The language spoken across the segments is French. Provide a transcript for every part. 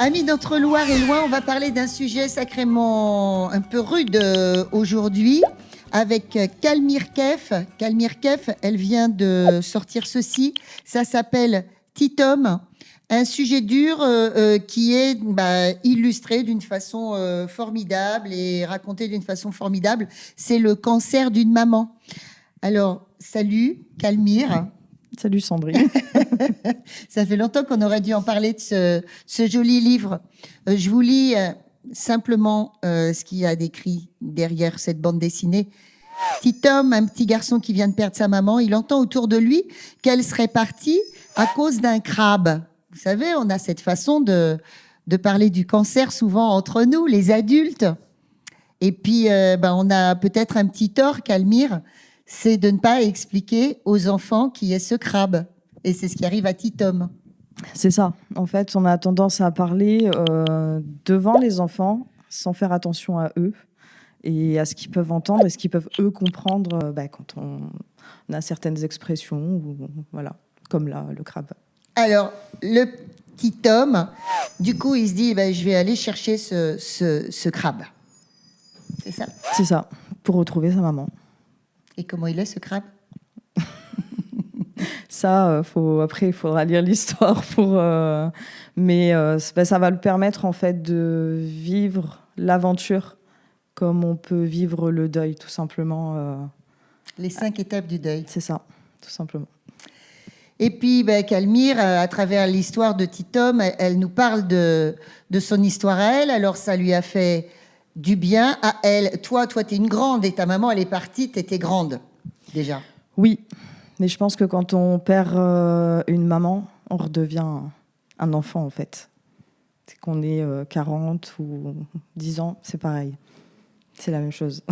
Amis d'Entre-Loire et Loin, on va parler d'un sujet sacrément un peu rude aujourd'hui avec Calmire Kef. Calmire Kef, elle vient de sortir ceci. Ça s'appelle Titom. Un sujet dur qui est illustré d'une façon formidable et raconté d'une façon formidable. C'est le cancer d'une maman. Alors, salut Calmire. Salut Sandrine. Ça fait longtemps qu'on aurait dû en parler de ce joli livre. Je vous lis simplement ce qu'il y a décrit derrière cette bande dessinée. Titom, un petit garçon qui vient de perdre sa maman, il entend autour de lui qu'elle serait partie à cause d'un crabe. Vous savez, on a cette façon de parler du cancer souvent entre nous, les adultes. Et puis, on a peut-être un petit tort, Calmire, c'est de ne pas expliquer aux enfants qui est ce crabe. Et c'est ce qui arrive à Titom. C'est ça. En fait, on a tendance à parler devant les enfants sans faire attention à eux et à ce qu'ils peuvent entendre et ce qu'ils peuvent, eux, comprendre quand on a certaines expressions, ou, voilà, comme là, le crabe. Alors, le petit Tom, du coup, il se dit, je vais aller chercher ce crabe. C'est ça? C'est ça, pour retrouver sa maman. Et comment il est, ce crabe? Ça, après, il faudra lire l'histoire mais ça va le permettre en fait de vivre l'aventure comme on peut vivre le deuil, tout simplement. Les 5 étapes du deuil. C'est ça, tout simplement. Et puis, Calmire, à travers l'histoire de Titom, elle nous parle de son histoire à elle. Alors, ça lui a fait du bien à elle. Toi, tu es une grande et ta maman, elle est partie, tu étais grande, déjà. Oui, mais je pense que quand on perd une maman, on redevient un enfant, en fait. C'est qu'on ait 40 ou 10 ans, c'est pareil. C'est la même chose.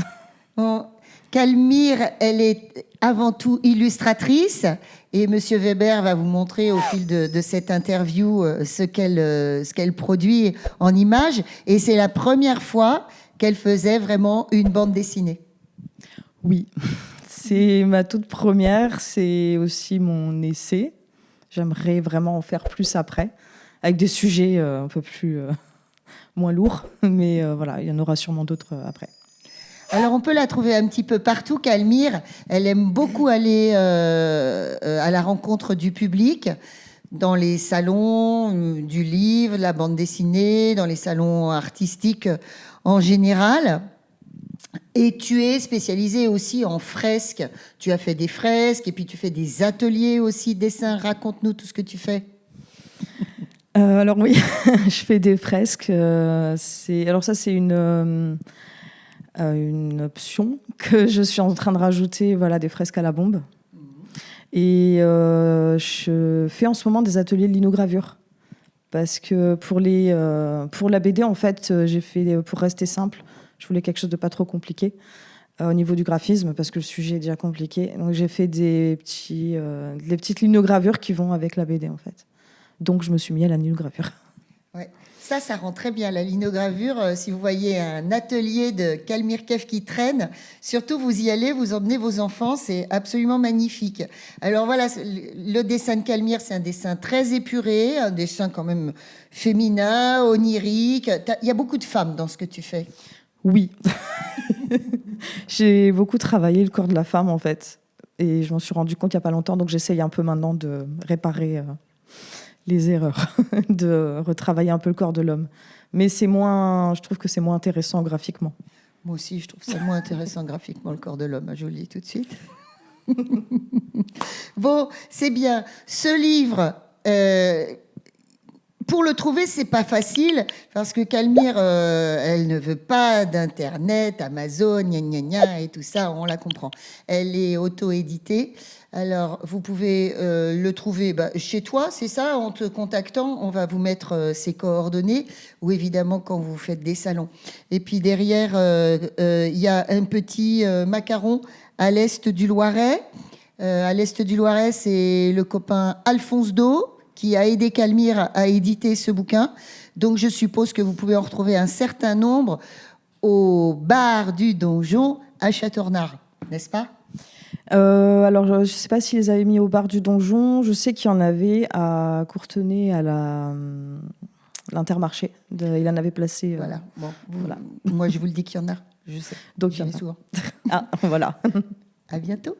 Bon, Calmire, elle est avant tout illustratrice. Et Monsieur Weber va vous montrer au fil de cette interview ce qu'elle produit en images. Et c'est la première fois qu'elle faisait vraiment une bande dessinée. Oui, c'est ma toute première. C'est aussi mon essai. J'aimerais vraiment en faire plus après, avec des sujets un peu plus moins lourds. Mais voilà, il y en aura sûrement d'autres après. Alors, on peut la trouver un petit peu partout, Calmire. Elle aime beaucoup aller à la rencontre du public, dans les salons du livre, la bande dessinée, dans les salons artistiques en général. Et tu es spécialisée aussi en fresques. Tu as fait des fresques et puis tu fais des ateliers aussi, dessins. Raconte-nous tout ce que tu fais. Alors oui, je fais des fresques. Alors ça, c'est une option que je suis en train de rajouter, des fresques à la bombe. Et je fais en ce moment des ateliers de linogravure. Parce que pour la BD, en fait, j'ai fait, pour rester simple, je voulais quelque chose de pas trop compliqué au niveau du graphisme, parce que le sujet est déjà compliqué. Donc j'ai fait des petites linogravures qui vont avec la BD, en fait. Donc je me suis mis à la linogravure. Ouais. Ça rend très bien, la linogravure. Si vous voyez un atelier de Calmire Kef qui traîne, surtout vous y allez, vous emmenez vos enfants, c'est absolument magnifique. Alors voilà, le dessin de Calmire, c'est un dessin très épuré, un dessin quand même féminin, onirique. Il y a beaucoup de femmes dans ce que tu fais. Oui. J'ai beaucoup travaillé le corps de la femme, en fait. Et je m'en suis rendu compte il n'y a pas longtemps, donc j'essaye un peu maintenant de réparer les erreurs, de retravailler un peu le corps de l'homme. Mais je trouve que c'est moins intéressant graphiquement. Moi aussi, je trouve ça moins intéressant graphiquement, le corps de l'homme. Je vous le dis tout de suite. Bon, c'est bien. Ce livre, pour le trouver, c'est pas facile, parce que Calmire, elle ne veut pas d'Internet, Amazon, gna gna gna, et tout ça, on la comprend. Elle est auto-éditée. Alors, vous pouvez le trouver chez toi, c'est ça, en te contactant. On va vous mettre ses coordonnées, ou évidemment quand vous faites des salons. Et puis derrière, il y a un petit macaron à l'est du Loiret. À l'est du Loiret, c'est le copain Alphonse Do qui a aidé Calmire à éditer ce bouquin. Donc, je suppose que vous pouvez en retrouver un certain nombre au bar du Donjon à Châteaurnard, n'est-ce pas? Alors, je ne sais pas s'ils les avaient mis au bar du Donjon. Je sais qu'il y en avait à Courtenay, l'Intermarché. Il en avait placé. Voilà. Bon, voilà. Moi, je vous le dis qu'il y en a. Je sais. Donc, J'y vais souvent. Ah, voilà. À bientôt.